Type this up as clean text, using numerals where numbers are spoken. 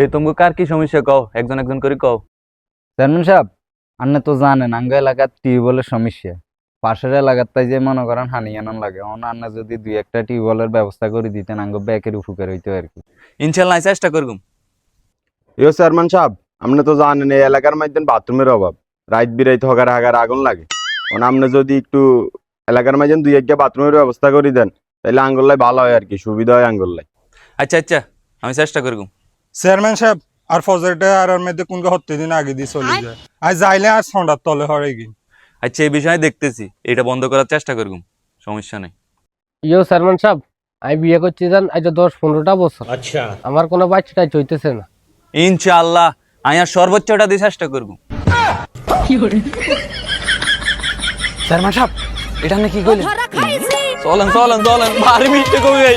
এই তুমি কার কি সমস্যা কও, একজন একজন করে কও। চেয়ারম্যান সাহেব, আপনি তো জানেন আঙ্গ এলাকার টিউবওয়েলের সমস্যা। পাশের এলাকার তাই যে মনে করেন হানি আনন লাগে, অন্য যদি দুই একটা টিউবওয়েলের ব্যবস্থা করে দিতেন আঙ্গ ব্যাকের উপকার হইতো আর কি। ইনশাল্লাহ চেষ্টা করগুম। ইয়ো চেয়ারম্যান সাহেব, আপনি তো জানেন এই এলাকার মধ্যে বাথরুমের অভাব, রাত বিরাইতে হগার হাগার আগুন লাগে। আপনি যদি একটু এলাকার মাঝে দুই একটা বাথরুমের ব্যবস্থা করে দেন তাহলে আঙ্গুল্লাই ভালো হয় আর কি, সুবিধা হয় আঙ্গুল্লাই। আচ্ছা আচ্ছা, আমি চেষ্টা করগুম। চেয়ারম্যান সাহেব, আর ফজরটা আর ওর মধ্যে কোনকে হত্যা দিন আগে দিয়ে চলে যায়, আর যাইলে আর সন্ধ্যার তলে হরে গিন। আচ্ছা, এই বিষয়ে দেখতেছি, এটা বন্ধ করার চেষ্টা করগুম, সমস্যা নেই। ইয়ো চেয়ারম্যান সাহেব, আমি বিয়ে করছি যান আজ 10-15টা বছর। আচ্ছা, আমার কোনো বাচ্চাটাই চইতেছে না। ইনশাআল্লাহ আমি আর সর্বোচ্চটা দিয়ে চেষ্টা করগুম। চেয়ারম্যান সাহেব, এটা আপনি কি কইলেন? চলেন চলেন চলেন, ভারী মিষ্টি কবি।